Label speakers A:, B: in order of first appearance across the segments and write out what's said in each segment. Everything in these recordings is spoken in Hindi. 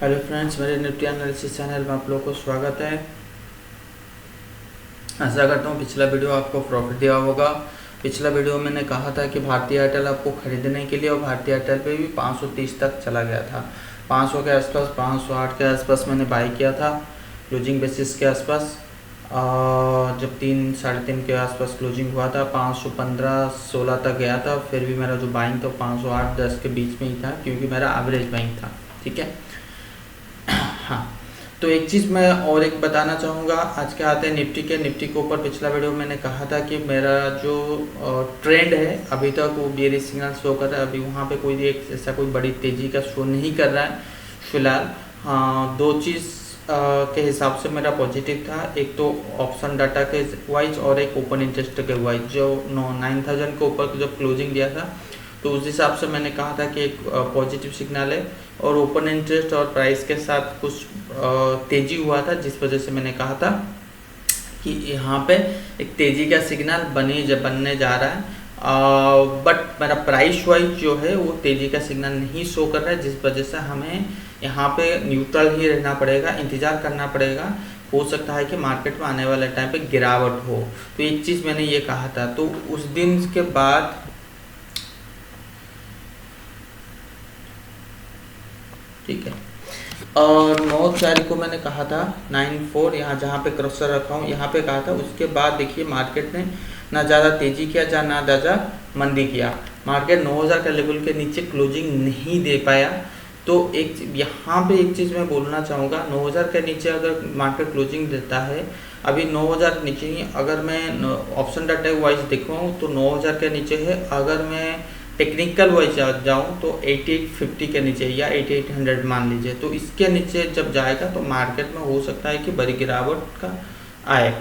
A: हेलो फ्रेंड्स, मेरे निफ्टी एनालिसिस चैनल में आप लोगों को स्वागत है। आशा करता हूँ पिछला वीडियो आपको प्रॉफिट दिया होगा। पिछला वीडियो मैंने कहा था कि भारतीय एयरटेल आपको खरीदने के लिए, और भारतीय एयरटेल पे भी 530 तक चला गया था। 500 के आसपास, 508 के आसपास मैंने बाई किया था क्लोजिंग बेसिस के आसपास। जब 3 साढ़े 3 के आसपास क्लोजिंग हुआ था, 515-16 तक गया था। फिर भी मेरा जो बाइंग था 508-10 के बीच में ही था, क्योंकि मेरा एवरेज बाइंग था। ठीक है। हाँ, तो एक चीज़ मैं और एक बताना चाहूँगा। आज के आते हैं निफ्टी के ऊपर पिछला वीडियो मैंने कहा था कि मेरा जो ट्रेंड है अभी तक वो बेयरिश सिग्नल शो कर रहा है। अभी वहाँ पे कोई एक ऐसा कोई बड़ी तेज़ी का शो नहीं कर रहा है फिलहाल। हाँ, दो चीज़ के हिसाब से मेरा पॉजिटिव था। एक तो ऑप्शन डाटा के वाइज और एक ओपन इंटरेस्ट के वाइज। जो 9000 के ऊपर जब क्लोजिंग दिया था तो उस हिसाब से मैंने कहा था कि एक पॉजिटिव सिग्नल है, और ओपन इंटरेस्ट और प्राइस के साथ कुछ तेज़ी हुआ था, जिस वजह से मैंने कहा था कि यहाँ पे एक तेज़ी का सिग्नल बनने जा रहा है। बट मेरा प्राइस वाइज जो है वो तेज़ी का सिग्नल नहीं शो कर रहा है, जिस वजह से हमें यहाँ पे न्यूट्रल ही रहना पड़ेगा, इंतज़ार करना पड़ेगा। हो सकता है कि मार्केट में आने वाले टाइम पे गिरावट हो। तो एक चीज़ मैंने ये कहा था, तो उस दिन के बाद ठीक है। और 9 तारीख को मैंने कहा था 94, यहाँ जहाँ पे क्रॉसर रखा हूँ यहाँ पे कहा था। उसके बाद देखिए मार्केट ने ना ज़्यादा तेज़ी किया ना ज़्यादा मंदी किया। मार्केट 9000 के लेवल के नीचे क्लोजिंग नहीं दे पाया। तो एक यहाँ पे एक चीज़ मैं बोलना चाहूँगा, 9000 के नीचे अगर मार्केट क्लोजिंग देता है, अभी 9000 नीचे ही अगर मैं ऑप्शन डाटा वाइज देखूँ तो 9000 के नीचे है। अगर मैं टेक्निकल वाइज जाऊँ तो 8850 के नीचे या 8800 मान लीजिए, तो इसके नीचे जब जाएगा तो मार्केट में हो सकता है कि बड़ी गिरावट का आए।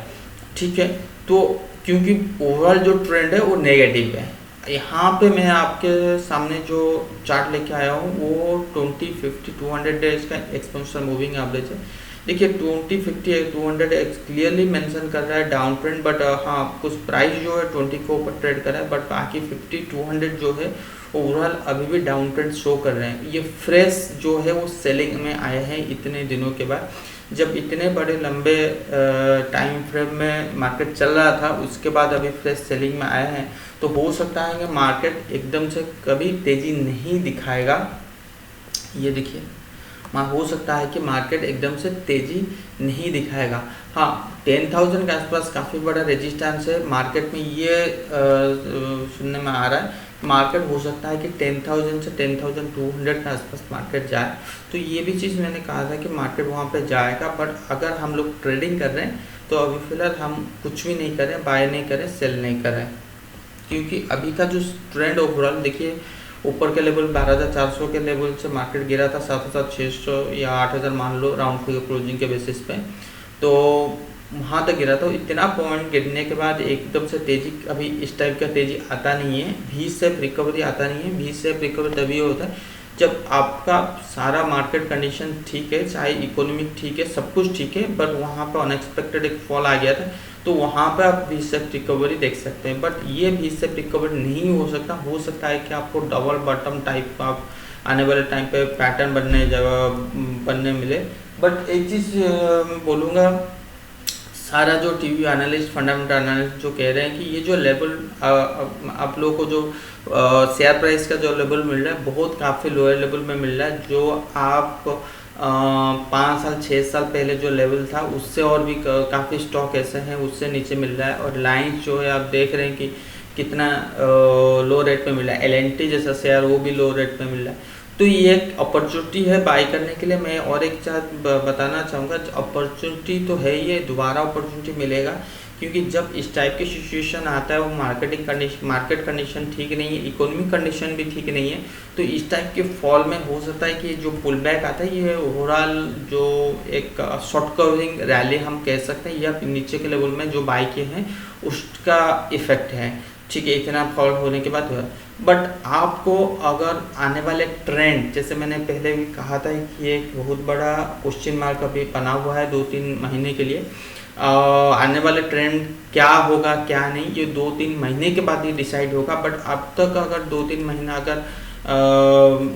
A: ठीक है। तो क्योंकि ओवरऑल जो ट्रेंड है वो नेगेटिव है। यहाँ पे मैं आपके सामने जो चार्ट लेके आया हूँ वो 20, 50, 200 डेज का एक्सपोनेंशियल मूविंग एवरेज है। देखिए 20, 50, 200 क्लियरली मेंशन कर रहा है डाउन ट्रेंड, बट हाँ कुछ प्राइस जो है 20 के ऊपर ट्रेड कर रहा है, बट बाकी 50, 200 जो है ओवरऑल अभी भी डाउन ट्रेंड शो कर रहे हैं। ये फ्रेश जो है वो सेलिंग में आए हैं इतने दिनों के बाद। जब इतने बड़े लंबे टाइम फ्रेम में मार्केट चल रहा था, उसके बाद अभी फ्रेश सेलिंग में आया है, तो हो सकता है कि मार्केट एकदम से कभी तेज़ी नहीं दिखाएगा। ये देखिए, हो सकता है कि मार्केट एकदम से तेज़ी नहीं दिखाएगा। हाँ, 10,000 के आसपास काफ़ी बड़ा रेजिस्टेंस है मार्केट में। ये सुनने में आ रहा है मार्केट हो सकता है कि 10,000 से 10,200 के आसपास मार्केट जाए। तो ये भी चीज़ मैंने कहा था कि मार्केट वहाँ पे जाएगा। बट अगर हम लोग ट्रेडिंग कर रहे हैं तो अभी फ़िलहाल हम कुछ भी नहीं करें, बाय नहीं करें, सेल नहीं करें, क्योंकि अभी का जो ट्रेंड ओवरऑल देखिए, ऊपर के लेवल 12,400 के लेवल से मार्केट गिरा था 7,600 या 8,000 मान लो राउंड फिगर क्लोजिंग के बेसिस पे। तो वहाँ तक गिरा था। इतना पॉइंट गिरने के बाद एकदम से तेज़ी, अभी इस टाइप का तेज़ी आता नहीं है, वी शेप रिकवरी आता नहीं है। वी शेप रिकवरी तभी होता है जब आपका सारा मार्केट कंडीशन ठीक है, चाहे इकोनॉमिक ठीक है, सब कुछ ठीक है, बट वहाँ पर अनएक्सपेक्टेड एक फॉल आ गया था, तो वहाँ पर आप वी शेप रिकवरी देख सकते हैं। बट ये वी शेप रिकवरी नहीं हो सकता। हो सकता है कि आपको डबल बॉटम टाइप का आप आने वाले टाइम पे पैटर्न बनने मिले। बट एक चीज़ मैं बोलूँगा, सारा जो टीवी एनालिस्ट, फंडामेंटल एनालिस्ट जो कह रहे हैं कि ये जो लेवल आप लोगों को जो शेयर प्राइस का जो लेवल मिल रहा है बहुत काफ़ी लोअर लेवल में मिल रहा है। जो आप 5 साल 6 साल पहले जो लेवल था उससे और भी काफ़ी स्टॉक ऐसे हैं उससे नीचे मिल रहा है। और लाइंस जो है आप देख रहे हैं कि कितना लो रेट में मिल रहा है। एल जैसा शेयर वो भी लो रेट में मिल रहा है। तो ये एक अपॉर्चुनिटी है बाई करने के लिए। मैं और एक चीज़ बताना चाहूँगा, अपॉर्चुनिटी तो है, ये दोबारा अपॉर्चुनिटी मिलेगा, क्योंकि जब इस टाइप की सिचुएशन आता है वो मार्केट कंडीशन ठीक नहीं है, इकोनॉमिक कंडीशन भी ठीक नहीं है, तो इस टाइप के फॉल में हो सकता है कि जो पुल बैक आता है ये ओवरऑल जो एक शॉर्ट कवरिंग रैली हम कह सकते हैं, या नीचे के लेवल में जो बाई किए हैं उसका इफेक्ट है। ठीक है, इतना फॉल होने के बाद। बट आपको अगर आने वाले ट्रेंड, जैसे मैंने पहले भी कहा था कि ये एक बहुत बड़ा क्वेश्चन मार्क अभी बना हुआ है 2-3 महीने के लिए। आने वाले ट्रेंड क्या होगा क्या नहीं, ये 2-3 महीने के बाद ही डिसाइड होगा। बट अब तक अगर 2-3 महीना अगर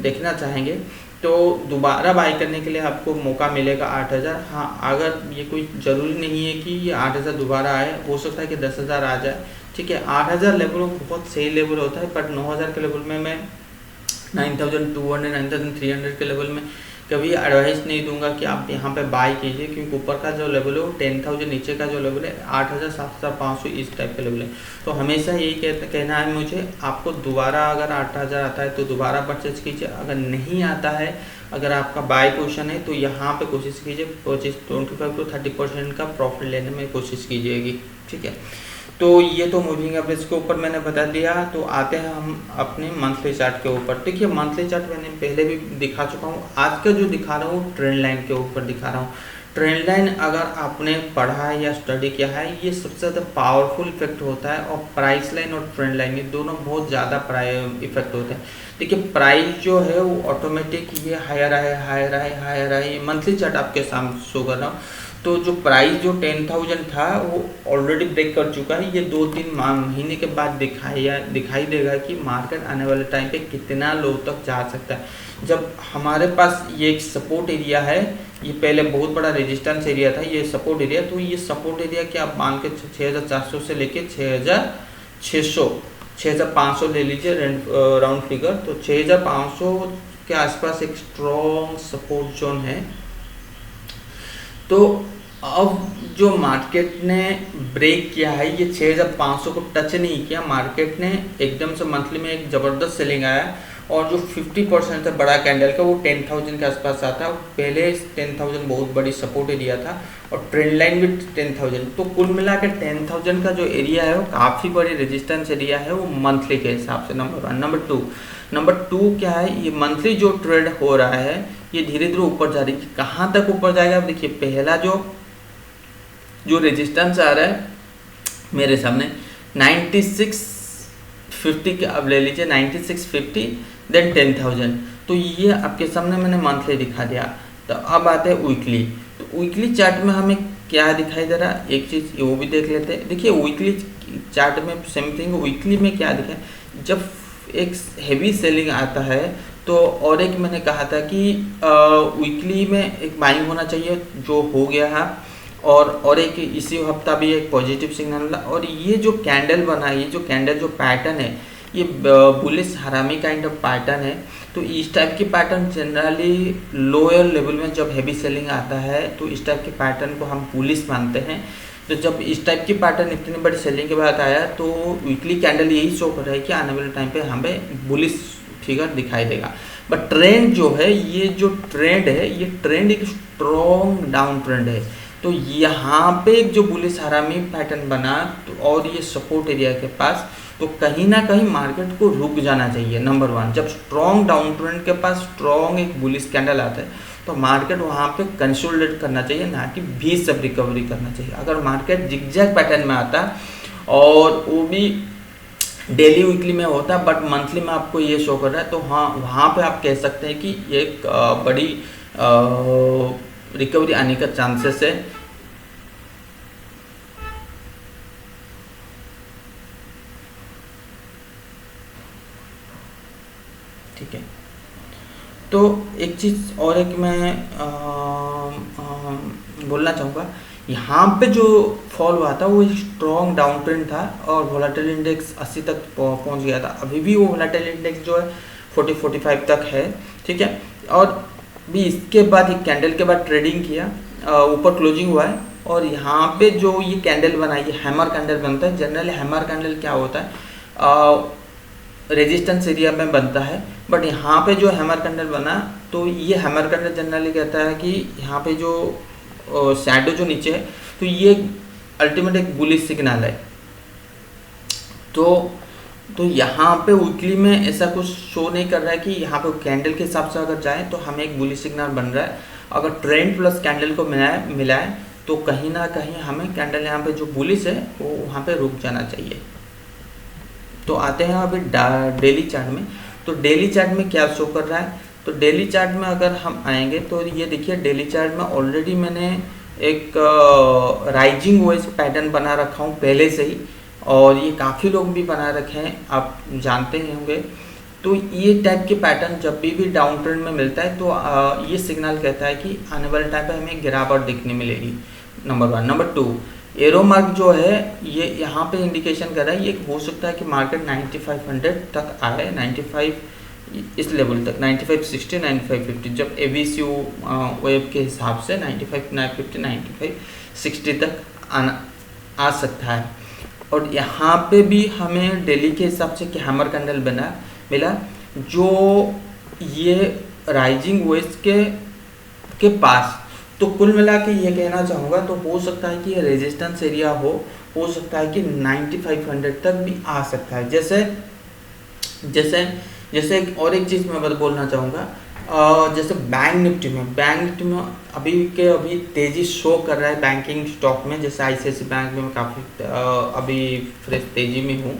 A: देखना चाहेंगे तो दोबारा बाई करने के लिए आपको मौका मिलेगा 8,000। हाँ, अगर ये कोई ज़रूरी नहीं है कि ये 8,000 दोबारा आए, हो सकता है कि 10,000 आ जाए। ठीक है, 8,000 लेवल बहुत सही लेवल होता है, बट 9,000 के लेवल में मैं 9,200 9,300 के लेवल में कभी एडवाइस नहीं दूंगा कि आप यहाँ पे बाई कीजिए, क्योंकि ऊपर का जो लेवल है वो 10,000, नीचे का जो लेवल है 8,000 7,500 इस टाइप का लेवल है। तो हमेशा यही कहना है मुझे, आपको दोबारा अगर 8,000 आता है तो दोबारा परचेज कीजिए, अगर नहीं आता है, अगर आपका बाई पोजीशन है तो यहाँ पे कोशिश कीजिए 25 to 30% का प्रॉफिट लेने में कोशिश कीजिएगी। ठीक है, तो ये तो मूविंग एवरेज के ऊपर मैंने बता दिया। तो आते हैं हम अपने मंथली चार्ट के ऊपर। देखिए, मंथली चार्ट मैंने पहले भी दिखा चुका हूँ, आज का जो दिखा रहा हूँ ट्रेंड लाइन के ऊपर दिखा रहा हूँ। ट्रेंड लाइन अगर आपने पढ़ा है या स्टडी किया है, ये सबसे ज़्यादा पावरफुल इफेक्ट होता है, और प्राइस लाइन और ट्रेंड लाइन ये दोनों बहुत ज़्यादा इफेक्ट होते हैं। देखिए, प्राइस जो है वो ऑटोमेटिक ये हायर है, हायर है, हायर है। मंथली चार्ट आपके सामने शो कर रहा हूँ, तो जो प्राइस जो 10,000 था वो ऑलरेडी ब्रेक कर चुका है। ये 2-3 महीने के बाद दिखाई देगा कि मार्केट आने वाले टाइम पे कितना लो तक जा सकता है। जब हमारे पास ये एक सपोर्ट एरिया है, ये पहले बहुत बड़ा रेजिस्टेंस एरिया था, ये सपोर्ट एरिया, तो ये सपोर्ट एरिया क्या आप मान के 6,400 से लेके 6,600 6,500 ले लीजिए राउंड फिगर, तो 6,500 के आसपास एक स्ट्रॉन्ग सपोर्ट जोन है। तो अब जो मार्केट ने ब्रेक किया है, ये 6,500 को टच नहीं किया, मार्केट ने एकदम से मंथली में एक ज़बरदस्त सेलिंग आया, और जो 50% था बड़ा कैंडल का वो 10,000 के आसपास आता है। पहले 10,000 बहुत बड़ी सपोर्ट एरिया था, और ट्रेंड लाइन भी 10,000, तो कुल मिला के 10,000 का जो एरिया है वो काफ़ी बड़ी रेजिस्टेंस एरिया है वो मंथली के हिसाब से। नंबर 1। नंबर 2 क्या है, ये मंथली जो ट्रेड हो रहा है ये धीरे धीरे ऊपर जा रही है। कहाँ तक ऊपर जाएगा? अब देखिए, पहला जो रेजिस्टेंस आ रहा है मेरे सामने 9650 के, अब ले लीजिए 9650, देन 10,000, तो ये आपके सामने मैंने मंथली दिखा दिया। तो अब आते हैं वीकली। तो वीकली चार्ट में हमें क्या दिखाई दे रहा है, एक चीज़ वो भी देख लेते हैं। देखिए, वीकली चार्ट में सेम थिंग, वीकली में क्या दिखा है, जब एक हेवी सेलिंग आता है तो, और एक मैंने कहा था कि वीकली में एक बाइंग होना चाहिए, जो हो गया है, और एक इसी हफ्ता भी एक पॉजिटिव सिग्नल मिला। और ये जो कैंडल बना, ये जो कैंडल जो पैटर्न है, ये बुलिश हरामी काइंड ऑफ पैटर्न है। तो इस टाइप की पैटर्न जनरली लोअर लेवल में जब हेवी सेलिंग आता है तो इस टाइप के पैटर्न को हम बुलिश मानते हैं। तो जब इस टाइप की पैटर्न इतनी बड़ी सेलिंग के बाद आया, तो वीकली कैंडल यही शो कर रहा है कि आने वाले टाइम पे हमें बुलिश फिगर दिखाई देगा। बट ट्रेंड जो है, ये जो ट्रेंड है, ये ट्रेंड एक स्ट्रॉन्ग डाउन ट्रेंड है। तो यहाँ पे एक जो बुलिश हरामी पैटर्न बना, तो और ये सपोर्ट एरिया के पास, तो कहीं ना कहीं मार्केट को रुक जाना चाहिए। नंबर 1, जब स्ट्रॉन्ग डाउन ट्रेंड के पास स्ट्रॉन्ग एक बुलिश कैंडल आता है तो मार्केट वहाँ पे कंसोलिडेट करना चाहिए, ना कि भी सब रिकवरी करना चाहिए। अगर मार्केट जिगजैग पैटर्न में आता और वो भी डेली वीकली में होता है, बट मंथली में आपको ये शो कर रहा है, तो हाँ, वहाँ पे आप कह सकते हैं कि एक बड़ी रिकवरी आने का चांसेस है। ठीक है, तो एक चीज़ और एक मैं बोलना चाहूँगा, यहाँ पे जो फॉल हुआ था वो एक स्ट्रॉन्ग डाउन ट्रेंड था, और वोलेटाइल इंडेक्स 80 तक पहुँच गया था। अभी भी वो वोलेटाइल इंडेक्स जो है 40-45 तक है। ठीक है, और भी इसके बाद एक कैंडल के बाद ट्रेडिंग किया, ऊपर क्लोजिंग हुआ है, और यहाँ पे जो ये कैंडल बना, ये हैमर कैंडल बनता है। जनरली हैमर कैंडल क्या होता है, रेजिस्टेंस एरिया में बनता है, बट यहाँ पे जो हैमर कैंडल बना, तो ये हैमर कैंडल जनरली कहता है कि यहाँ पे जो शैडो जो नीचे है, तो ये अल्टीमेट एक बुलिश सिग्नल है। तो यहाँ पे वीकली में ऐसा कुछ शो नहीं कर रहा है कि यहाँ पे कैंडल के हिसाब से अगर जाए तो हमें एक बुलिश सिग्नल बन रहा है। अगर ट्रेंड प्लस कैंडल को मिलाए तो कहीं ना कहीं हमें कैंडल यहाँ पे जो बुलिश है वो वहाँ पे रुक जाना चाहिए। तो आते हैं अभी डेली चार्ट में। तो डेली चार्ट में क्या शो कर रहा है, तो डेली चार्ट में अगर हम आएंगे तो ये देखिए, डेली चार्ट में ऑलरेडी मैंने एक राइजिंग वेज पैटर्न बना रखा हूँ पहले से ही, और ये काफ़ी लोग भी बना रखे हैं, आप जानते ही होंगे। तो ये टाइप के पैटर्न जब भी डाउन ट्रेंड में मिलता है तो ये सिग्नल कहता है कि आने वाले टाइम पे हमें गिरावट दिखने मिलेगी, नंबर 1। नंबर 2, एरो मार्क जो है ये यहाँ पे इंडिकेशन कर रहा है, ये हो सकता है कि मार्केट 9500 तक आए, 95 इस लेवल तक, 9560 9550, जब एवीसीयू वेब के हिसाब से 95 9560 तक आ सकता है। और यहाँ पे भी हमें डेली के हिसाब से हैमर कैंडल बना मिला, जो ये राइजिंग वेज के पास। तो कुल मिला के ये कहना चाहूँगा, तो हो सकता है कि ये रेजिस्टेंस एरिया हो सकता है कि 9500 तक भी आ सकता है। जैसे और एक चीज़ मैं बोलना चाहूँगा, जैसे बैंक निफ्टी में अभी तेज़ी शो कर रहा है बैंकिंग स्टॉक में। जैसे आईसीआईसीआई बैंक में मैं काफ़ी अभी फ्रेश तेज़ी में हूँ,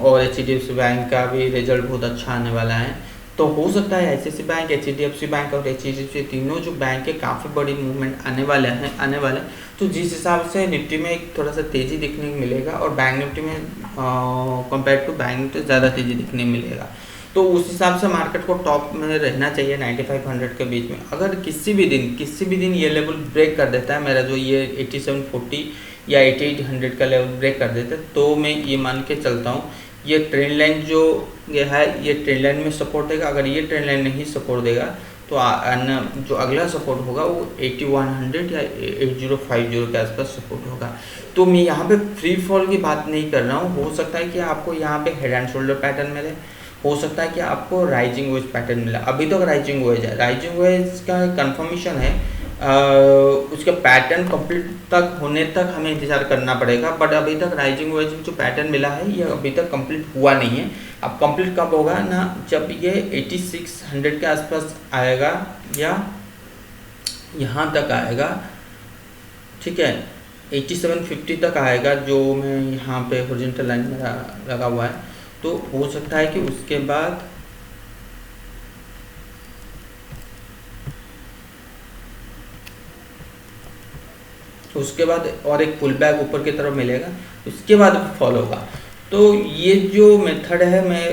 A: और एचडीएफसी बैंक का भी रिजल्ट बहुत अच्छा आने वाला है। तो हो सकता है आईसीआईसीआई बैंक, एचडीएफसी बैंक और एचडीएफसी तीनों जो बैंक के काफ़ी बड़ी मूवमेंट आने वाले। तो जिस हिसाब से निफ्टी में एक थोड़ा सा तेज़ी दिखने को मिलेगा, और बैंक निफ्टी में कंपेयर टू बैंक निफ्टी ज़्यादा तेज़ी दिखने मिलेगा। तो उस हिसाब से मार्केट को टॉप में रहना चाहिए 9500 के बीच में। अगर किसी भी दिन ये लेवल ब्रेक कर देता है, मेरा जो ये 8740 या 8800 का लेवल ब्रेक कर देता है, तो मैं ये मान के चलता हूँ ये ट्रेंड लाइन जो ये है, ये ट्रेंड लाइन में सपोर्ट देगा। अगर ये ट्रेंड लाइन नहीं सपोर्ट देगा तो जो अगला सपोर्ट होगा वो 8100 या 8050 के आसपास सपोर्ट होगा। तो मैं यहाँ पे फ्री फॉल की बात नहीं कर रहा हूँ। हो सकता है कि आपको यहाँ पे हेड एंड शोल्डर पैटर्न मिले, हो सकता है कि आपको राइजिंग वेज पैटर्न मिला। अभी तक राइजिंग वेज का कंफर्मेशन है, उसका पैटर्न कंप्लीट तक होने तक हमें इंतजार करना पड़ेगा। बट अभी तक राइजिंग वेज जो पैटर्न मिला है ये अभी तक कंप्लीट हुआ नहीं है। अब कंप्लीट कब होगा ना, जब ये 8600 के आसपास आएगा या यहाँ तक आएगा, ठीक है, 8750 तक आएगा, जो मैं यहाँ पे हॉरिजॉन्टल लाइन मेरा लगा हुआ है। तो हो सकता है कि उसके बाद और एक पुल बैक ऊपर की तरफ मिलेगा, उसके बाद फॉल होगा। तो ये जो मेथड है मैं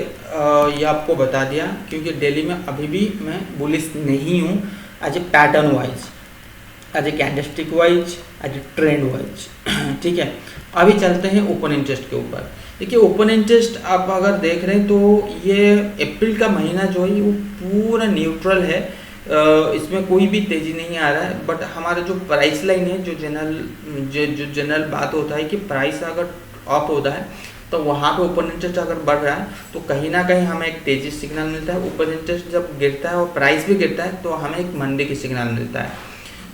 A: ये आपको बता दिया, क्योंकि डेली में अभी भी मैं बुलिश नहीं हूँ as a pattern wise, as a candlestick wise, as a trend wise. ठीक है, अभी चलते हैं ओपन इंटरेस्ट के ऊपर। देखिए ओपन इंटरेस्ट आप अगर देख रहे हैं तो ये अप्रैल का महीना जो है वो पूरा न्यूट्रल है, इसमें कोई भी तेज़ी नहीं आ रहा है। बट हमारा जो प्राइस लाइन है, जो जनरल बात होता है कि प्राइस अगर अप होता है तो वहाँ पे ओपन इंटरेस्ट अगर बढ़ रहा है तो कहीं ना कहीं हमें एक तेजी सिग्नल मिलता है। ओपन इंटरेस्ट जब गिरता है और प्राइस भी गिरता है तो हमें एक मंदी की सिग्नल मिलता है।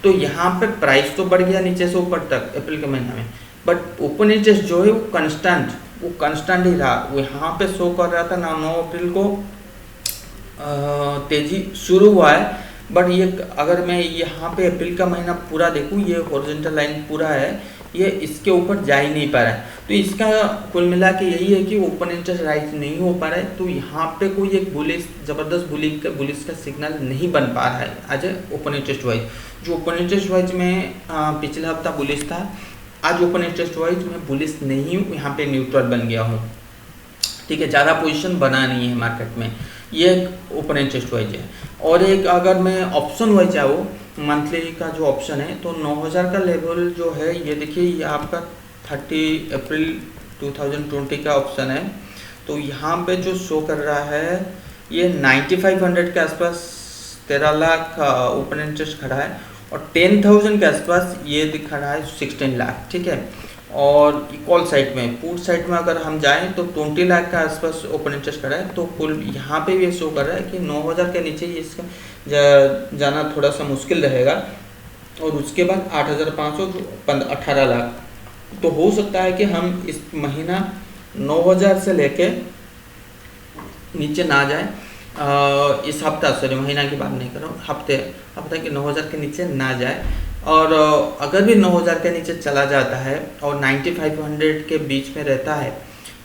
A: तो यहाँ पे प्राइस तो बढ़ गया नीचे से ऊपर तक अप्रैल के महीने में, बट ओपन इंटरेस्ट जो है वो कंस्टेंट ही रहा। वो यहाँ पे शो कर रहा था 9 अप्रैल को तेजी शुरू हुआ है, बट ये अगर मैं यहाँ पे अप्रैल का महीना पूरा देखूँ, ये हॉरिजॉन्टल लाइन पूरा है, ये इसके ऊपर जा ही नहीं पा रहा है। तो इसका कुल मिला के यही है कि ओपन इंटरेस्ट राइज नहीं हो पा रहा है। तो यहाँ पे कोई एक ज़बरदस्त बुलिश का सिग्नल नहीं बन पा रहा है आज ओपन इंटरेस्ट वाइज। जो ओपन इंटरेस्ट वाइज में पिछला हफ्ता बुलिश था, आज ओपन इंटरेस्ट वाइज मैं बुलिश नहीं हूँ, यहाँ पे न्यूट्रल बन गया हूँ। ठीक है, ज़्यादा पोजीशन बना नहीं है मार्केट में, ये एक ओपन इंटरेस्ट वाइज है। और एक अगर मैं ऑप्शन वाइज आओ, मंथली का जो ऑप्शन है, तो 9000 का लेवल जो है ये देखिए, ये आपका 30 अप्रैल 2020 का ऑप्शन है। तो यहाँ पे जो शो कर रहा है ये 9500 के आसपास 13 लाख ओपन इंटरेस्ट खड़ा है, और 10,000 के आसपास ये दिख रहा है 16 लाख। ठीक है, और कॉल साइड में, पुट साइड में अगर हम जाएं तो 20 लाख के आसपास ओपन इंटरेस्ट खड़ा है। तो कुल यहाँ पे भी शो कर रहा है कि 9000 के नीचे ही इसका जाना थोड़ा सा मुश्किल रहेगा, और उसके बाद 8500 18 लाख। तो हो सकता है कि हम इस महीना 9000 से लेके नीचे ना जाए, इस हफ्ता, सॉरी महीना की बात नहीं कर रहा हूँ, हफ्ते के 9000 के नीचे ना जाए। और अगर भी 9000 के नीचे चला जाता है और 9500 के बीच में रहता है,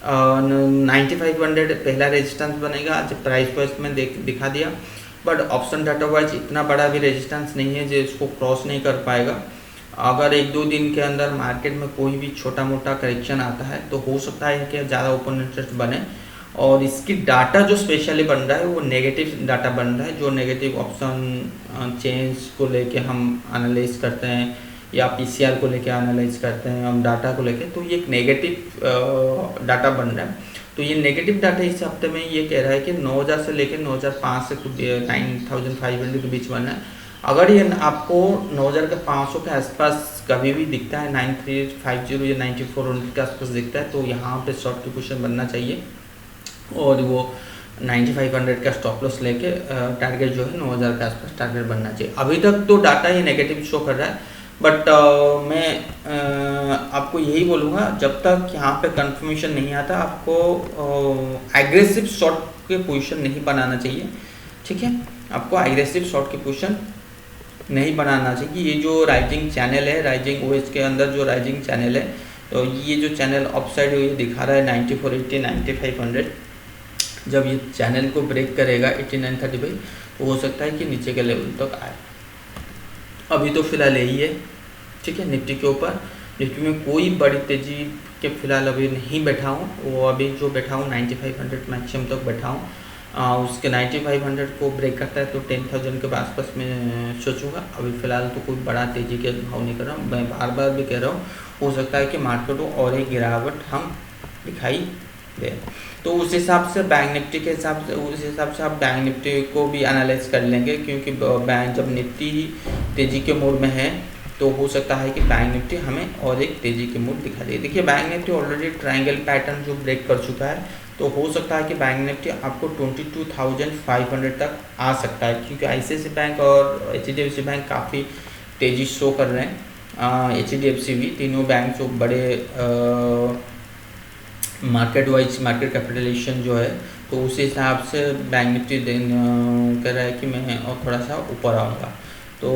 A: 9500 पहला रेजिस्टेंस बनेगा। आज प्राइस वाइज में दिखा दिया, बट ऑप्शन डाटा वाइज इतना बड़ा भी रेजिस्टेंस नहीं है जो इसको क्रॉस नहीं कर पाएगा। अगर 1-2 दिन के अंदर मार्केट में कोई भी छोटा मोटा करेक्शन आता है तो हो सकता है कि ज़्यादा ओपन इंटरेस्ट बने, और इसकी डाटा जो स्पेशली बन रहा है वो नेगेटिव डाटा बन रहा है, जो नेगेटिव ऑप्शन चेंज को लेके हम एनालाइज करते हैं या पीसीआर को लेके एनालाइज करते हैं हम डाटा को लेके, तो ये एक नेगेटिव डाटा बन रहा है। तो ये नेगेटिव डाटा इस हफ्ते में ये कह रहा है कि 9000 से लेकर 9005 से कुछ 9500 के बीच बनना है। अगर ये आपको 9500 के आसपास कभी भी दिखता है, 9350 या 9400 के आसपास दिखता है, तो यहाँ पे शॉर्ट की पोजीशन बनना चाहिए और वो 9500 का स्टॉप लॉस लेके टारगेट जो है 9000 के आसपास टारगेट बनना चाहिए। अभी तक तो डाटा ये नेगेटिव शो कर रहा है, बट मैं आपको यही बोलूँगा जब तक यहाँ पे कंफर्मेशन नहीं आता आपको एग्रेसिव शॉर्ट के पोजीशन नहीं बनाना चाहिए, ठीक है। आपको एग्रेसिव शॉर्ट की पोजीशन नहीं बनाना चाहिए। ये जो राइजिंग चैनल है, राइजिंग ओएस के अंदर जो राइजिंग चैनल है, तो ये जो चैनल अपसाइड ये दिखा रहा है 9480 9500, जब ये चैनल को ब्रेक करेगा 8935 तो हो सकता है कि नीचे के लेवल तक आए। अभी तो फिलहाल यही है, ठीक है। निफ्टी के ऊपर, निफ्टी में कोई बड़ी तेजी के फिलहाल अभी नहीं बैठा हूँ, वो अभी जो बैठा हूँ 9500 मैक्सिमम तक बैठा हूँ। उसके 9500 को ब्रेक करता है तो 10,000 के आसपास में सोचूंगा। अभी फ़िलहाल तो कोई बड़ा तेज़ी के भाव नहीं कर रहा हूँ। मैं बार बार भी कह रहा हूँ, हो सकता है कि मार्केट को और एक गिरावट हम दिखाई दे, तो उस हिसाब से बैंक निफ्टी के हिसाब से उस हिसाब से आप बैंक निफ्टी को भी एनालाइज कर लेंगे, क्योंकि बैंक जब निफ्टी तेज़ी के मोड में है तो हो सकता है कि बैंक निफ्टी हमें और एक तेज़ी के मूड दिखा दे। देखिए bank Nifty already triangle pattern जो ब्रेक कर चुका है, तो हो सकता है कि बैंक निफ्टी आपको 22,500 तक आ सकता है, क्योंकि आईसीआईसीआई बैंक और एचडीएफसी बैंक काफ़ी तेज़ी शो कर रहे हैं। एचडीएफसी भी, तीनों बैंक जो बड़े मार्केट वाइज मार्केट कैपिटलाइजेशन जो है, तो उस हिसाब से बैंक निफ्टी कह रहा है कि मैं और थोड़ा सा ऊपर आऊँगा, तो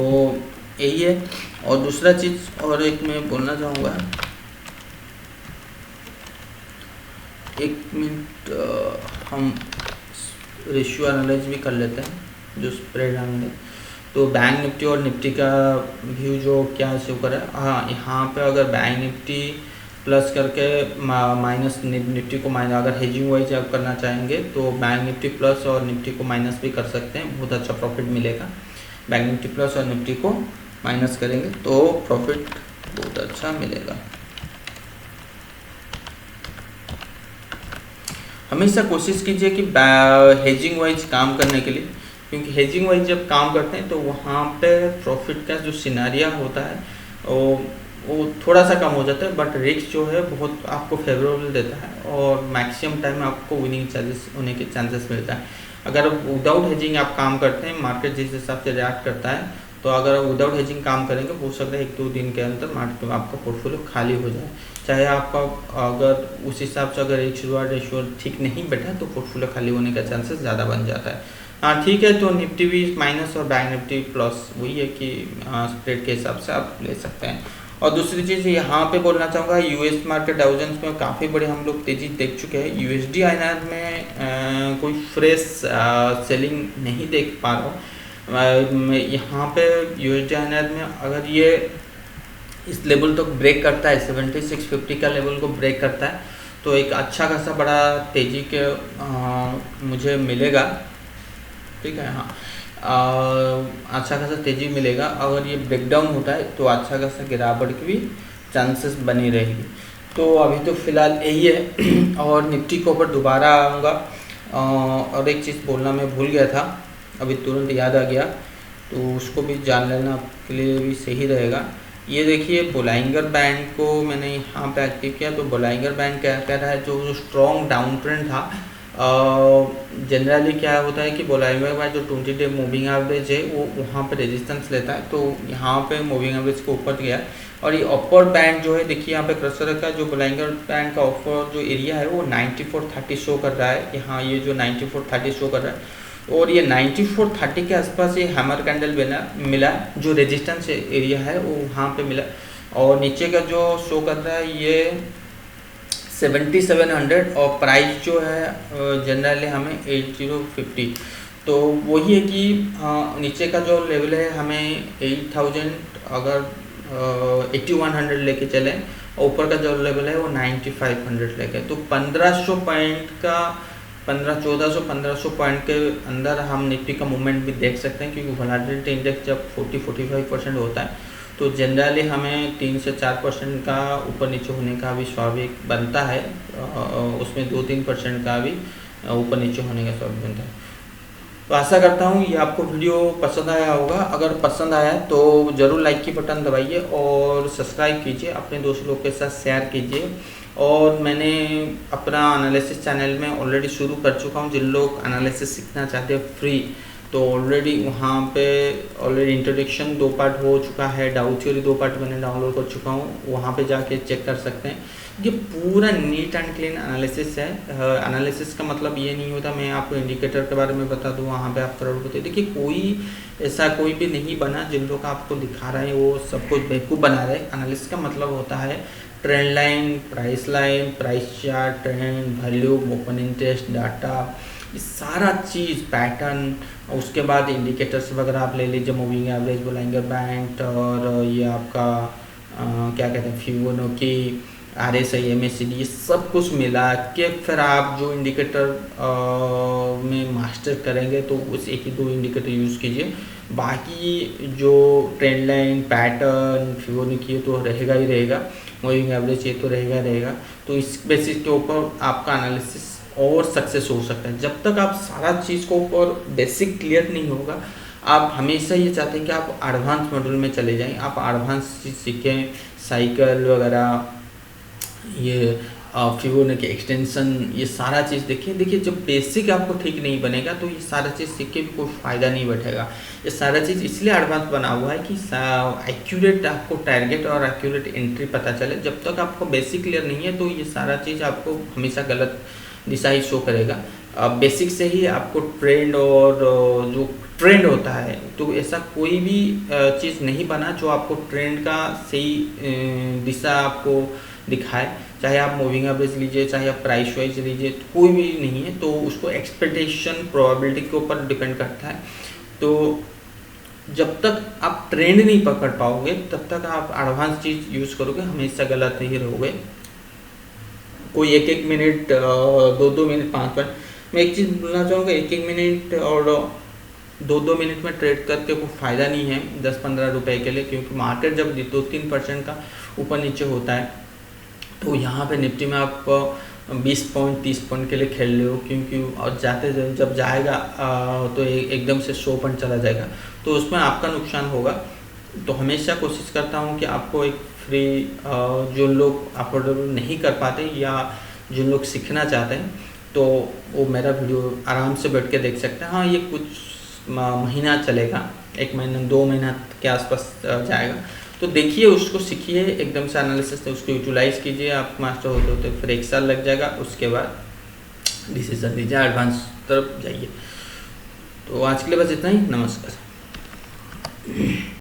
A: यही है। और दूसरा चीज़ और एक मैं बोलना चाहूँगा, एक मिनट हम रेशियो एनालाइज भी कर लेते हैं जो स्प्रेड एनालाइज। तो बैंक निफ्टी और निफ्टी का व्यू जो क्या शो कर रहा है, हाँ यहाँ पे अगर बैंक निफ्टी प्लस करके माइनस निफ्टी को माइनस, अगर हेजिंग वाइज आप करना चाहेंगे तो बैंक निफ्टी प्लस और निफ्टी को माइनस भी कर सकते हैं, बहुत अच्छा प्रॉफिट मिलेगा। बैंक निफ्टी प्लस और निफ्टी को माइनस करेंगे तो प्रॉफिट बहुत अच्छा मिलेगा। हमेशा कोशिश कीजिए कि हेजिंग वाइज काम करने के लिए, क्योंकि हेजिंग वाइज जब काम करते हैं तो वहाँ पे प्रॉफिट का जो सिनारिया होता है वो थोड़ा सा कम हो जाता है, बट रिस्क जो है बहुत आपको फेवरेबल देता है और मैक्सिमम टाइम आपको विनिंग चांसेस होने के चांसेस मिलता है। अगर विदाउट हेजिंग आप काम करते हैं, मार्केट जिस हिसाब से रिएक्ट करता है, तो अगर विदाउट हेजिंग काम करेंगे हो सकता है 1-2 दिन के अंदर मार्केट में आपका पोर्टफोलियो खाली हो जाए। चाहे आपका अगर उस हिसाब से अगर रिस्क रिवार्ड रेशियो ठीक नहीं बैठा तो पोर्टफोलियो खाली होने का चांसेस ज़्यादा बन जाता है। हाँ ठीक है, तो निफ्टी भी माइनस और बैंक निफ्टी प्लस वही है कि स्प्रेड के हिसाब से आप ले सकते हैं। और दूसरी चीज़ यहाँ पे बोलना चाहूँगा, यूएस मार्केट डाउ जोन्स में काफ़ी बड़ी हम लोग तेज़ी देख चुके हैं। यूएसडी आईएनआर में कोई फ्रेश सेलिंग नहीं देख पा रहा हूँ। यहाँ पे यूएसडी आईएनआर में अगर ये इस लेवल तक ब्रेक करता है, 7650 का लेवल को ब्रेक करता है, तो एक अच्छा खासा बड़ा तेज़ी के मुझे मिलेगा, ठीक है। हाँ अच्छा खासा तेज़ी मिलेगा। अगर ये ब्रेकडाउन होता है तो अच्छा खासा गिरावट की भी चांसेस बनी रहेगी। तो अभी तो फ़िलहाल यही है। और निफ्टी के ऊपर दोबारा आऊँगा। और एक चीज़ बोलना मैं भूल गया था, अभी तुरंत याद आ गया, तो उसको भी जान लेना आपके लिए भी सही रहेगा। ये देखिए बोलाइंगर बैंड को मैंने यहाँ पे एक्टिव किया, तो बोलाइंगर बैंड क्या कह रहा है, जो स्ट्रॉन्ग डाउन ट्रेंड था, जनरली क्या होता है कि बोलाइंगर बैंड जो 20 डे मूविंग एवरेज है वो वहाँ पे रेजिस्टेंस लेता है, तो यहाँ पे मूविंग एवरेज को ऊपर गया और ये अपर बैंड जो है, देखिए यहाँ पे क्रसर का जो बोलाइंगर बैंड का अपर जो एरिया है वो 9430 शो कर रहा है। यहाँ ये जो 9430 शो कर रहा है और ये 9430 के आसपास ये हैमर कैंडल मिला, जो रेजिस्टेंस एरिया है वो वहाँ पे मिला। और नीचे का जो शो कर रहा है ये 7700 और प्राइस जो है जनरली हमें 8050, तो वही है कि नीचे का जो लेवल है हमें 8000 अगर 8100 लेके चलें और ऊपर का जो लेवल है वो 9500 लेके, तो 1500 पॉइंट का 1500 पॉइंट के अंदर हम निफ्टी का मूवमेंट भी देख सकते हैं, क्योंकि वोलेटिलिटी इंडेक्स जब 40-45% होता है तो जनरली हमें 3 से 4% का ऊपर नीचे होने का भी स्वाभाविक बनता है, उसमें 2-3% का भी ऊपर नीचे होने का स्वाभाविक बनता है। तो आशा करता हूँ ये आपको वीडियो पसंद आया होगा। अगर पसंद आया तो ज़रूर लाइक की बटन दबाइए और सब्सक्राइब कीजिए, अपने दोस्त लोग के साथ शेयर कीजिए। और मैंने अपना एनालिसिस चैनल में ऑलरेडी शुरू कर चुका हूँ, जिन लोग एनालिसिस सीखना चाहते हैं फ्री, तो ऑलरेडी वहाँ पे ऑलरेडी इंट्रोडक्शन 2 पार्ट हो चुका है, डाउ थ्योरी 2 पार्ट मैंने डाउनलोड कर चुका हूँ, वहाँ पे जाके चेक कर सकते हैं। ये पूरा नीट एंड क्लीन एनालिसिस है। एनालिसिस का मतलब ये नहीं होता मैं आपको इंडिकेटर के बारे में बता दूँ वहाँ पे आप करोड़पति। देखिए कोई ऐसा कोई भी नहीं बना, जिन लोग आपको दिखा रहे हैं वो सब कुछ बेवकूफ़ बना रहे हैं। एनालिसिस का मतलब होता है trend line, price chart, trend, volume, open interest, data, ये सारा चीज़, पैटर्न, उसके बाद इंडिकेटर्स वगैरह आप ले लीजिए, मूविंग एवरेज, बोलेंगे बैंड, और ये आपका क्या कहते हैं फिबोनाची, RSI, MACD, ये सब कुछ मिला के फिर आप जो इंडिकेटर में मास्टर करेंगे तो उस 1-2 इंडिकेटर यूज़ कीजिए। बाकी जो ट्रेंड लाइन, पैटर्न, फिबोनाची तो रहेगा ही रहेगा, मूविंग एवरेज ये तो रहेगा रहेगा। तो इस बेसिस के ऊपर आपका एनालिसिस और सक्सेस हो सकता है। जब तक आप सारा चीज़ को ऊपर बेसिक क्लियर नहीं होगा, आप हमेशा ये चाहते हैं कि आप एडवांस मॉड्यूल में चले जाएं, आप एडवांस चीज़ सीखें, साइकिल वगैरह, ये फिबोनाची एक्सटेंशन, ये सारा चीज़ देखिए जब बेसिक आपको ठीक नहीं बनेगा तो ये सारा चीज़ सीख के भी कोई फ़ायदा नहीं बैठेगा। ये सारा चीज़ इसलिए एडवांस बना हुआ है कि एक्यूरेट आपको टारगेट और एक्यूरेट एंट्री पता चले। जब तक आपको बेसिक क्लियर नहीं है तो ये सारा चीज़ आपको हमेशा गलत दिशा ही शो करेगा। बेसिक से ही आपको ट्रेंड और जो ट्रेंड होता है, तो ऐसा कोई भी चीज़ नहीं बना जो आपको ट्रेंड का सही दिशा आपको दिखाए। चाहे आप मूविंग एवरेज लीजिए, चाहे आप प्राइस वाइज लीजिए, तो कोई भी नहीं है, तो उसको एक्सपेक्टेशन प्रोबेबिलिटी के ऊपर डिपेंड करता है। तो जब तक आप ट्रेंड नहीं पकड़ पाओगे तब तक आप एडवांस चीज़ यूज़ करोगे, हमेशा गलत ही रहोगे। कोई 1-1 मिनट, 2-2 मिनट, 5 मिनट, मैं एक चीज़ बोलना चाहूँगा, 1-1 मिनट और 2-2 मिनट में ट्रेड करके कोई फ़ायदा नहीं है 10-15 रुपए के लिए, क्योंकि मार्केट जब 2-3% का ऊपर नीचे होता है तो यहाँ पे निफ्टी में आप 20 पॉइंट 30 पॉइंट के लिए खेल रहे हो, क्योंकि और जाते जब जाएगा तो एकदम से 100 पॉइंट चला जाएगा, तो उसमें आपका नुकसान होगा। तो हमेशा कोशिश करता हूँ कि आपको एक फ्री, जो लोग अफोर्डेबल नहीं कर पाते या जो लोग सीखना चाहते हैं तो वो मेरा वीडियो आराम से बैठ के देख सकते हैं। हाँ, ये कुछ महीना चलेगा, 1 महीना 2 महीना के आसपास जाएगा, तो देखिए उसको सीखिए, एकदम से एनालिसिस उसको यूटिलाइज कीजिए। आप मास्टर होते होते फिर 1 साल लग जाएगा, उसके बाद डिसीजन लीजिए, एडवांस तरफ जाइए। तो आज के लिए बस इतना ही, नमस्कार।